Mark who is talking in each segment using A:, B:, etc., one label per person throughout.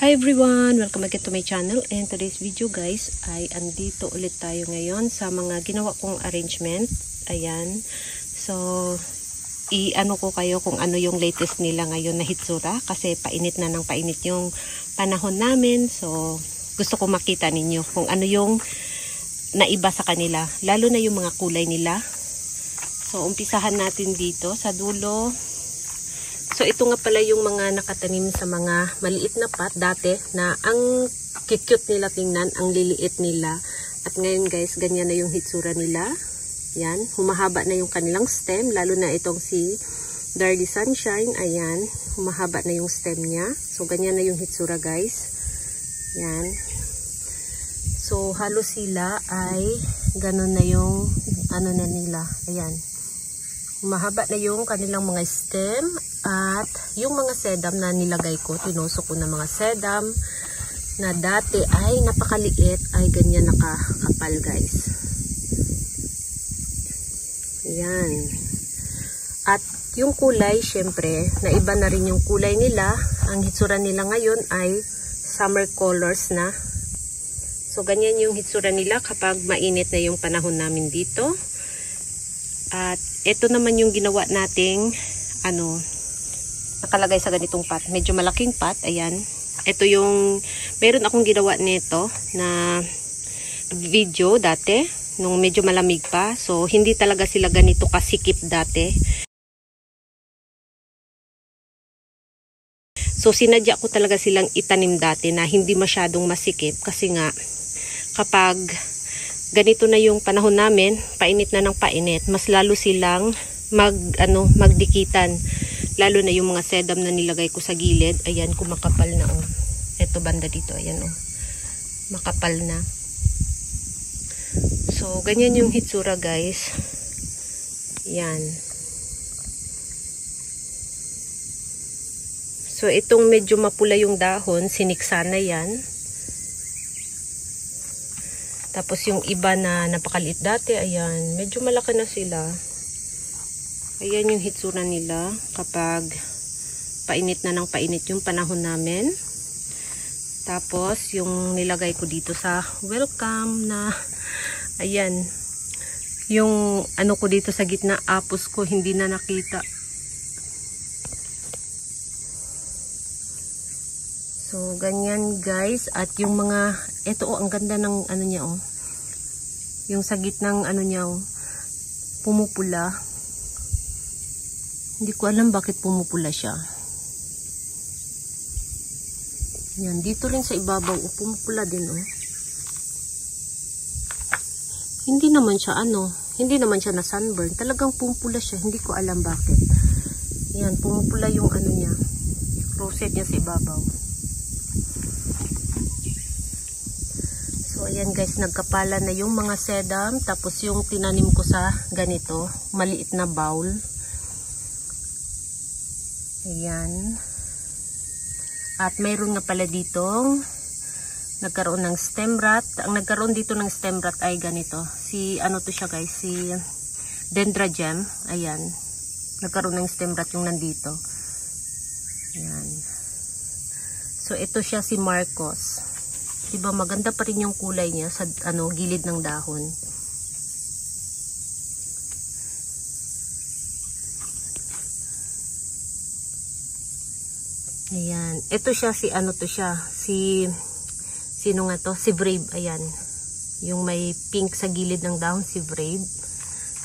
A: Hi everyone! Welcome again to my channel, and today's video guys ay andito ulit tayo ngayon sa mga ginawa kong arrangement. Ayan. So, i-ano ko kayo kung ano yung latest nila ngayon na hitsura kasi painit na ng painit yung panahon namin. So, gusto ko makita ninyo kung ano yung naiba sa kanila. Lalo na yung mga kulay nila. So, umpisahan natin dito sa dulo. So, ito nga pala yung mga nakatanim sa mga maliit na pot dati na ang cute nila tingnan, ang liliit nila. At ngayon guys, ganyan na yung hitsura nila. Yan, humahaba na yung kanilang stem, lalo na itong si Darly Sunshine. Ayan, humahaba na yung stem niya. So, ganyan na yung hitsura guys. Yan. So, halos sila ay ganun na yung ano na nila. Ayan. Humahaba na yung kanilang mga stem at yung mga sedam na nilagay ko, tinusok ko na mga sedam na dati ay napakaliit ay ganyan nakakapal guys. Ayan. At yung kulay, syempre, naiba na rin yung kulay nila. Ang hitsura nila ngayon ay summer colors na. So, ganyan yung hitsura nila kapag mainit na yung panahon namin dito. At ito naman yung ginawa nating nakalagay sa ganitong pot. Medyo malaking pot. Ayan. Ito yung meron akong ginawa nito na video dati nung medyo malamig pa. So hindi talaga sila ganito kasikip dati. So sinadya ko talaga silang itanim dati na hindi masyadong masikip kasi nga kapag ganito na yung panahon namin, painit na ng painit, mas lalo silang magdikitan. Lalo na yung mga sedam na nilagay ko sa gilid. Ayan, kumakapal na oh. Ito banda dito, ayan oh. Makapal na. So, ganyan yung hitsura guys. Yan. So, itong medyo mapula yung dahon, siniksa na yan. Tapos yung iba na napakaliit dati, ayan, medyo malaki na sila. Ayan yung hitsura nila kapag painit na ng painit yung panahon namin. Tapos yung nilagay ko dito sa welcome na, ayan, yung ano ko dito sa gitna, apos ko hindi na nakita. So, ganyan guys. At yung mga, ito oh, ang ganda ng ano niya oh. Yung sa gitnang ano niya oh, pumupula. Hindi ko alam bakit pumupula siya. Yan, dito rin sa ibabaw oh, pumupula din oh. Hindi naman siya hindi naman siya na sunburn. Talagang pumupula siya. Hindi ko alam bakit. Yan, pumupula yung ano niya. Rosette niya sa ibabaw. So, ayan guys, nagkapala na yung mga sedam. Tapos yung tinanim ko sa ganito, maliit na bowl. Ayan. At mayroon nga pala ditong nagkaroon ng stem rot. Ang nagkaroon dito ng stem rot ay ganito. Ano to siya guys? Si Dendrobium. Ayan. Nagkaroon ng stem rot yung nandito. Ayan. So, ito siya si Marcos. Diba maganda pa rin yung kulay niya sa gilid ng dahon. Ayan. Ito siya sino nga to? Si Brave. Ayan. Yung may pink sa gilid ng dahon, si Brave.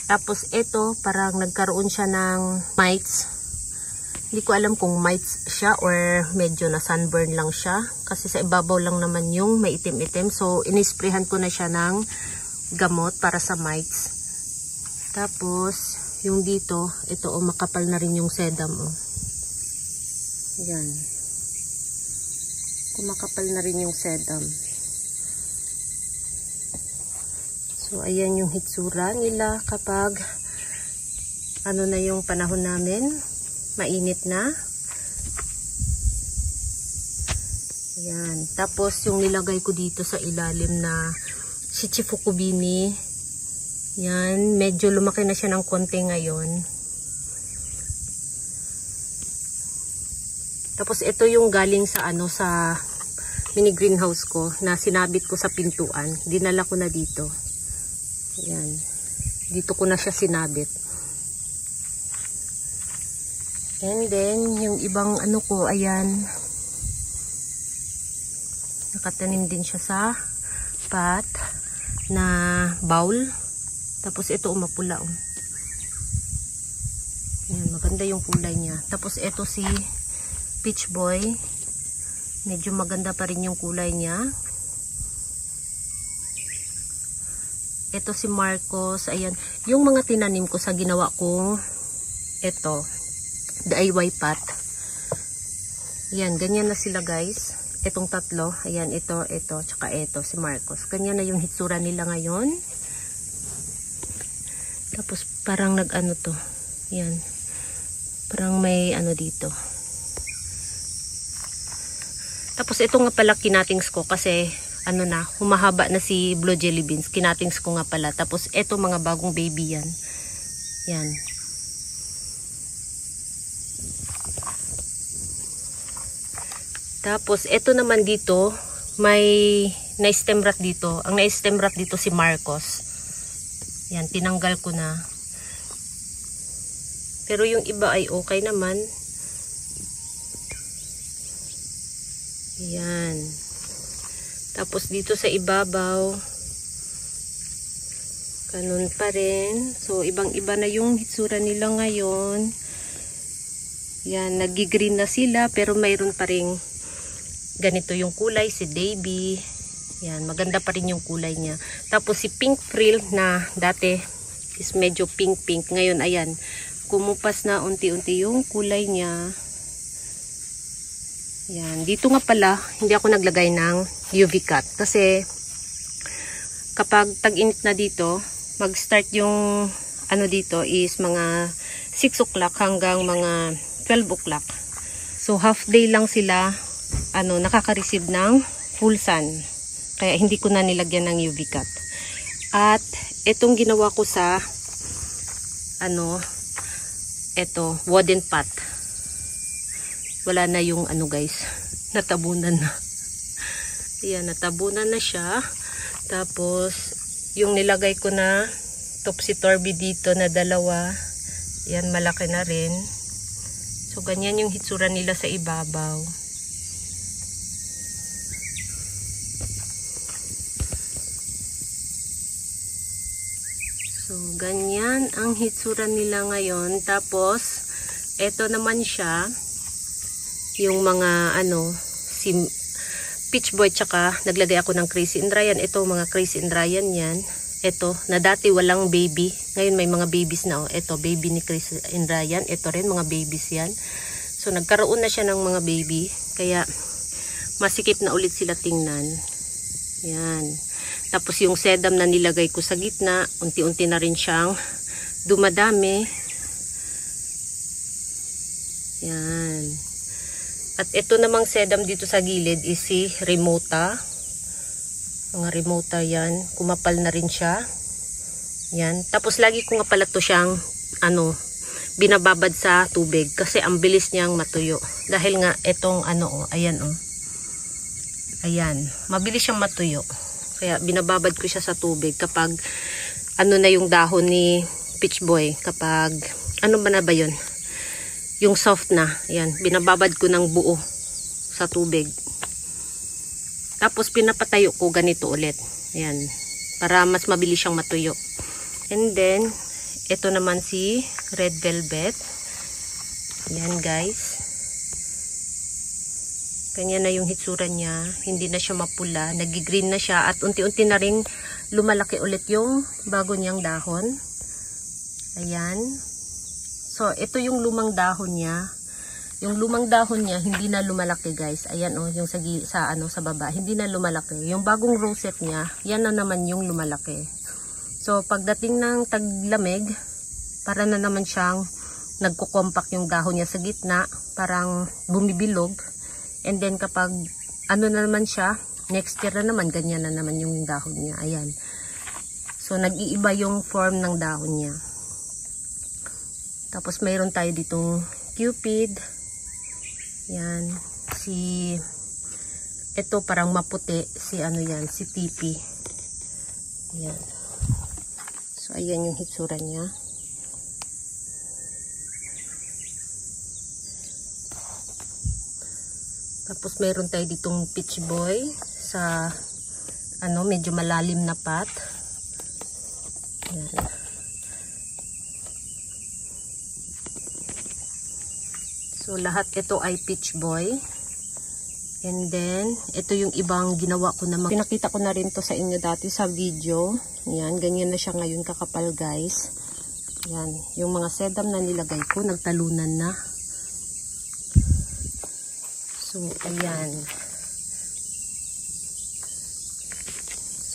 A: Tapos ito, parang nagkaroon siya ng mites. Hindi ko alam kung mites siya or medyo na sunburn lang siya. Kasi sa ibabaw lang naman yung may itim-itim. So, inisprehan ko na siya ng gamot para sa mites. Tapos, yung dito, ito oh, makapal na rin yung sedam oh. Ayan. Kumakapal na rin yung sedam. So, ayan yung hitsura nila kapag na yung panahon namin. Mainit na. Ayan. Tapos, yung nilagay ko dito sa ilalim na Shichifukubini. Yan. Medyo lumaki na siya ng konti ngayon. Tapos ito yung galing sa sa mini greenhouse ko na sinabit ko sa pintuan. Dinala ko na dito. Ayan. Dito ko na siya sinabit. And then, yung ibang ano ko, ayan. Nakatanim din siya sa pot na bowl. Tapos ito mapula. Ayan, maganda yung kulay niya. Tapos ito si Peach Boy. Medyo maganda pa rin yung kulay niya. Ito si Marcos. Ayan. Yung mga tinanim ko sa ginawa kong ito. DIY pot. Ayan. Ganyan na sila guys. Itong tatlo. Ayan. Ito. Tsaka ito. Si Marcos. Ganyan na yung hitsura nila ngayon. Tapos parang nag-ano to. Ayan. Parang may ano dito. Tapos ito nga pala kinatings ko kasi ano na, humahaba na si blue jelly beans. Kinatings ko nga pala. Tapos ito mga bagong baby yan. Yan. Tapos ito naman dito, may na-stem rot dito. Ang na-stem rot dito si Marcos. Yan, tinanggal ko na. Pero yung iba ay okay naman. Yan. Tapos dito sa ibabaw, ganun pa rin. So, ibang-iba na yung hitsura nila ngayon. Yan, nag-green na sila, pero mayroon pa rin ganito yung kulay, si Davy. Yan, maganda pa rin yung kulay niya. Tapos si Pink Frill na dati is medyo pink-pink. Ngayon, ayan, kumupas na unti-unti yung kulay niya. Yan. Dito nga pala, hindi ako naglagay ng UV cut. Kasi, kapag tag-init na dito, mag-start yung ano dito is mga 6 o'clock hanggang mga 12 o'clock. So, half day lang sila nakaka-receive ng full sun. Kaya, hindi ko na nilagyan ng UV cut. At, itong ginawa ko sa wooden pot. Wala na yung guys, natabunan na. Ayan, natabunan na siya. Tapos, yung nilagay ko na topsy-turvy dito na dalawa, yan, malaki na rin. So, ganyan yung hitsura nila sa ibabaw. So, ganyan ang hitsura nila ngayon. Tapos, eto naman siya. Yung mga si Peach Boy, tsaka naglagay ako ng Crazy and Ryan. Ito mga Crazy and Ryan yan. Ito na dati walang baby, ngayon may mga babies na. Ito baby ni Crazy and Ryan. Ito rin mga babies yan. So nagkaroon na siya ng mga baby, kaya masikip na ulit sila tingnan. Yan. Tapos yung sedum na nilagay ko sa gitna, unti-unti na rin siyang dumadami. Yan. At ito namang sedum dito sa gilid is si Remota. Mga Remota yan. Kumapal na rin siya. Yan. Tapos lagi ko nga pala to siyang binababad sa tubig. Kasi ang bilis niyang matuyo. Dahil nga itong ayan Ayan. Mabilis siyang matuyo. Kaya binababad ko siya sa tubig kapag na yung dahon ni Peach Boy. Kapag ba yun? Yung soft na, yan, binababad ko ng buo sa tubig. Tapos pinapatayo ko ganito ulit. Ayan, para mas mabilis siyang matuyo. And then, ito naman si Red Velvet. Ayan guys. Ganyan na yung hitsura niya. Hindi na siya mapula. Nag-green na siya. At unti-unti na rin lumalaki ulit yung bago niyang dahon. Ayan. So, ito yung lumang dahon niya. Yung lumang dahon niya, hindi na lumalaki guys. Ayan yung sa baba. Hindi na lumalaki. Yung bagong rosette niya, yan na naman yung lumalaki. So, pagdating ng taglamig, para na naman siyang nagko-compact yung dahon niya sa gitna. Parang bumibilog. And then, kapag na naman siya, next year na naman, ganyan na naman yung dahon niya. Ayan. So, nag-iiba yung form ng dahon niya. Tapos mayroon tayo ditong Cupid. Yan. Si Ito parang maputi si ano yan, si tipi. Ayan. So ayan yung hitsura niya. Tapos meron tayo ditong peach boy sa ano, medyo malalim na pot. Ayan. So lahat ito ay peach boy. And then ito yung ibang ginawa ko na pinakita ko na rin to sa inyo dati sa video. Ayan, ganyan na siya ngayon kakapal guys. Ayan, yung mga sedam na nilagay ko nagtalunan na. So ayan.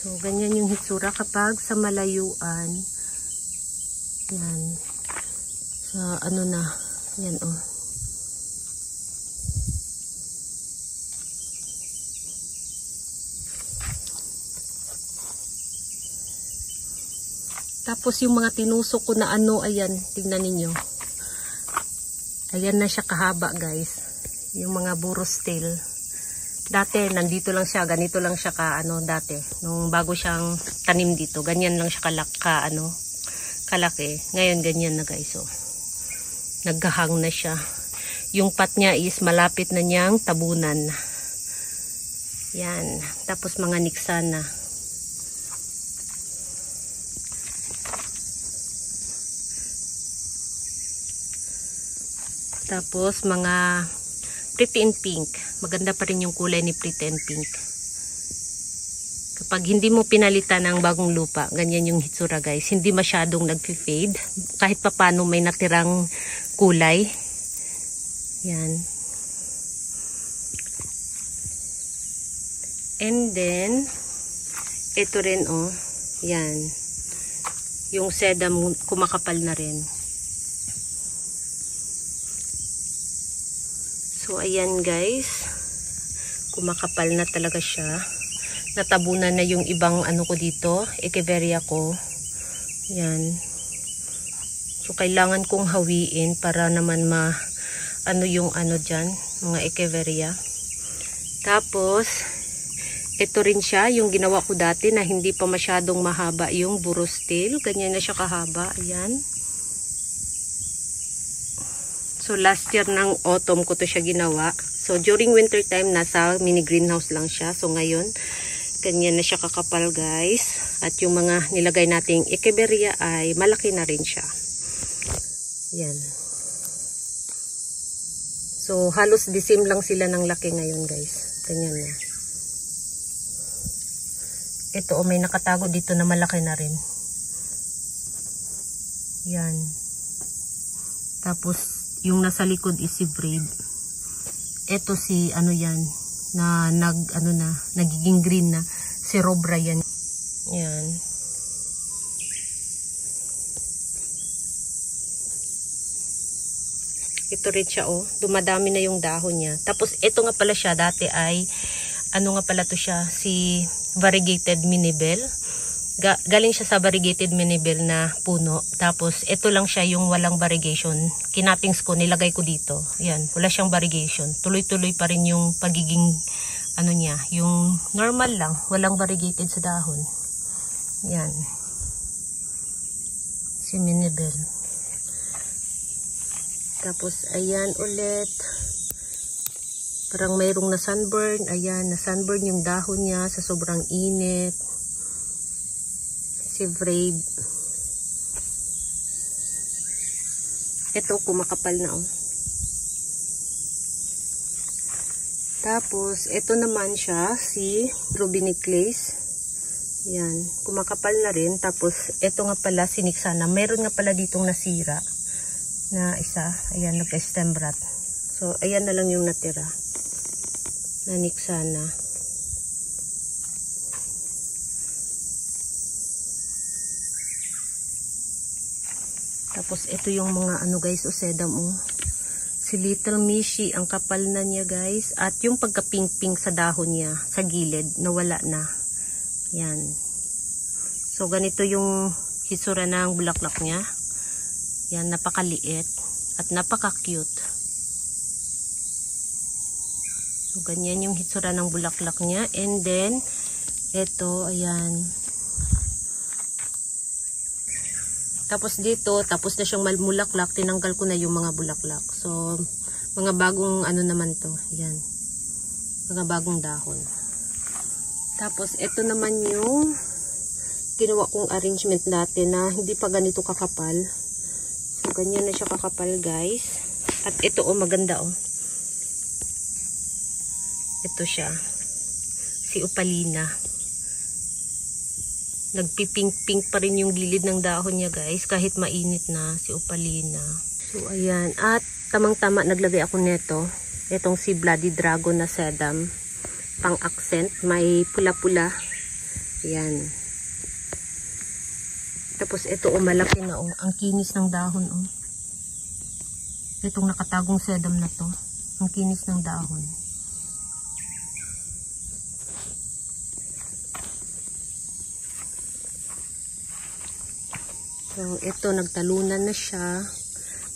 A: So ganyan yung hitsura kapag sa malayuan. Ayan. Sa ano na, ayan oh. Tapos yung mga tinusok ko na ano, ayan, tignan ninyo. Ayan na siya kahaba guys. Yung mga burros tail. Dati, nandito lang siya, ganito lang siya ka, ano, dati. Nung bago siyang tanim dito, ganyan lang siya kalaki. Ngayon, ganyan na guys, oh. Naghahang na siya. Yung pot niya is malapit na niyang tabunan. Yan. Tapos mga niksana. Tapos mga pretty and pink. Maganda pa rin yung kulay ni pretty and pink. Kapag hindi mo pinalitan ng bagong lupa, ganyan yung hitsura guys. Hindi masyadong nag-fade. Kahit pa paano may natirang kulay. Yan. And then, ito rin oh. Yan. Yung sedam kumakapal na rin. So, ayan guys. Kumakapal na talaga siya. Natabunan na yung ibang ano ko dito. Echeveria ko. Yan. So, kailangan kong hawiin para naman ano yung ano dyan. Mga Echeveria. Tapos, ito rin siya. Yung ginawa ko dati na hindi pa masyadong mahaba yung burros tail. Ganyan na siya kahaba. Ayan. So, last year ng autumn ko to siya ginawa. So, during winter time, nasa mini greenhouse lang siya. So, ngayon, ganyan na siya kakapal, guys. At yung mga nilagay nating Echeveria ay malaki na rin siya. Yan. So, halos the same lang sila ng laki ngayon, guys. Ganyan na. Ito, may nakatago dito na malaki na rin. Yan. Tapos, yung nasa likod is si braid. Ito si ano yan na nagiging green na si Robra yan. Yan. Ito rin siya oh. Dumadami na yung dahon niya. Tapos ito nga pala siya dati ay ano nga pala to siya si variegated minibel. Galing siya sa variegated minibel na puno. Tapos, ito lang siya yung walang variegation. Kinatings ko, nilagay ko dito. Yan, wala siyang variegation. Tuloy-tuloy pa rin yung pagiging, ano niya, yung normal lang. Walang variegated sa dahon. Yan. Si minibel. Tapos, ayan ulit. Parang mayroong na sunburn. Ayan, na sunburn yung dahon niya sa sobrang init. Braid. Ito kumakapal na oh. Tapos ito naman siya si Rubiniclays. Yan, kumakapal na rin. Tapos ito nga pala si Niksana. Meron nga pala ditong nasira na isa. Ayan, nagka-stem rot. So ayan na lang yung natira na Niksana. Tapos, ito yung mga ano guys, o sedam oh. Si Little Mishi, ang kapal na niya guys. At yung pagka-pink-pink sa dahon niya, sa gilid, nawala na. Yan. So, ganito yung hitsura ng bulaklak niya. Yan, napakaliit. At napaka-cute. So, ganyan yung hitsura ng bulaklak niya. And then, ito, ayan. Tapos dito, tapos na siyang malmulaklak, tinanggal ko na yung mga bulaklak. So, mga bagong ano naman to. Ayan. Mga bagong dahon. Tapos, ito naman yung ginawa kong arrangement natin na hindi pa ganito kakapal. So, ganyan na siya kakapal, guys. At ito, oh, maganda, oh. Ito siya. Si Opalina. Nagpipink-pink pa rin yung gilid ng dahon niya, guys. Kahit mainit na, si Opalina. So, ayan. At tamang-tama naglagay ako nito. Itong si Bloody Dragon na sedum. Pang accent. May pula-pula. Ayan. Tapos ito, oh, malaki na, oh. Ang kinis ng dahon, oh. Itong nakatagong sedum na to. Ang kinis ng dahon. So, ito, nagtalunan na siya.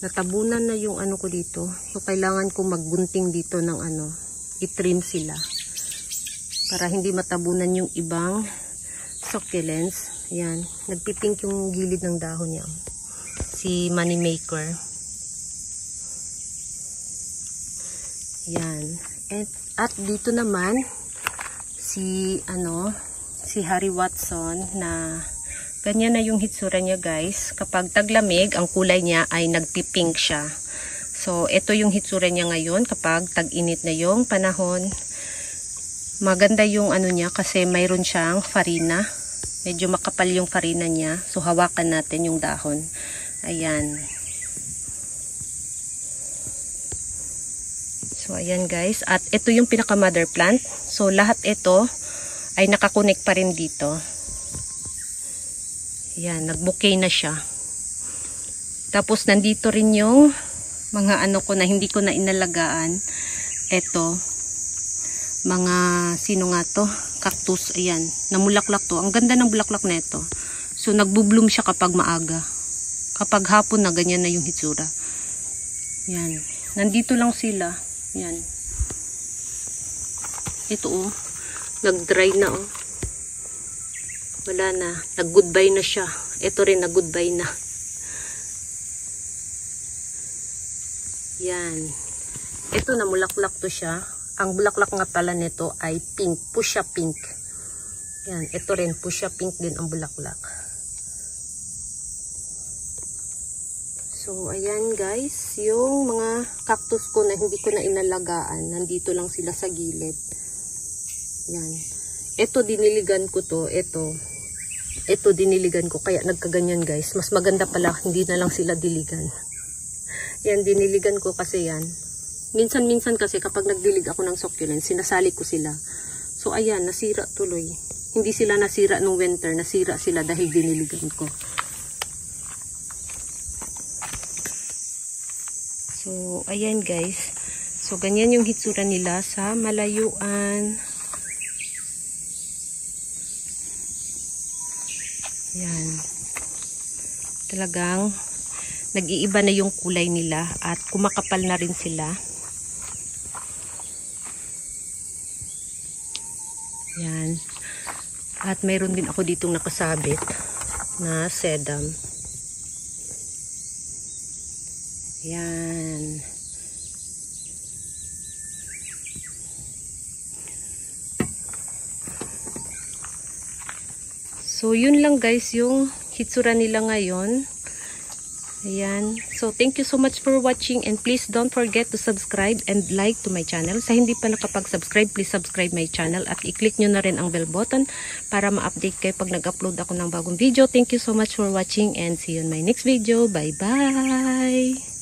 A: Natabunan na yung ano ko dito. So, kailangan ko maggunting dito ng ano. I-trim sila. Para hindi matabunan yung ibang succulents. Ayan. Nagpipink yung gilid ng dahon niya. Si Money Maker. Ayan. At dito naman, si Harry Watson na ganyan na yung hitsura niya, guys. Kapag taglamig, ang kulay niya ay nagpipink siya. So, ito yung hitsura niya ngayon kapag tag-init na yung panahon. Maganda yung ano niya kasi mayroon siyang farina. Medyo makapal yung farina niya. So, hawakan natin yung dahon. Ayan. So, ayan, guys. At ito yung pinaka-mother plant. So, lahat ito ay nakakunik pa rin dito. Yan, nag-bouquet na siya. Tapos, nandito rin yung mga ano ko na hindi ko na inalagaan. Ito, mga, sino nga to? Cactus, ayan. Namulaklak to. Ang ganda ng bulaklak na ito. So, nagbo-bloom siya kapag maaga. Kapag hapon na, ganyan na yung hitsura. Yan. Nandito lang sila. Yan. Ito, oh. Nag-dry na, oh. Wala na. Nag-goodbye na siya. Ito rin, nag-goodbye na. Yan. Ito, namulaklak to siya. Ang bulaklak nga pala nito ay pink. Fuchsia pink. Yan. Ito rin, fuchsia pink din ang bulaklak. So, ayan, guys. Yung mga cactus ko na hindi ko na inalagaan. Nandito lang sila sa gilid. Yan. Ito, diniligan ko to. Ito, diniligan ko. Kaya nagkaganyan, guys. Mas maganda pala, hindi na lang sila diligan. Yan, diniligan ko kasi yan. Minsan-minsan kasi kapag nagdilig ako ng succulents, sinasali ko sila. So, ayan, nasira tuloy. Hindi sila nasira nung winter. Nasira sila dahil diniligan ko. So, ayan, guys. So, ganyan yung hitsura nila sa malayuan. Yan. Talagang nag-iiba na yung kulay nila at kumakapal na rin sila. Yan. At mayroon din ako ditong nakasabit na sedum. Yan. So, yun lang, guys, yung hitsura nila ngayon. Ayan. So, thank you so much for watching and please don't forget to subscribe and like to my channel. Sa hindi pa nakapag-subscribe, please subscribe my channel at i-click nyo na rin ang bell button para ma-update kayo pag nag-upload ako ng bagong video. Thank you so much for watching and see you in my next video. Bye-bye!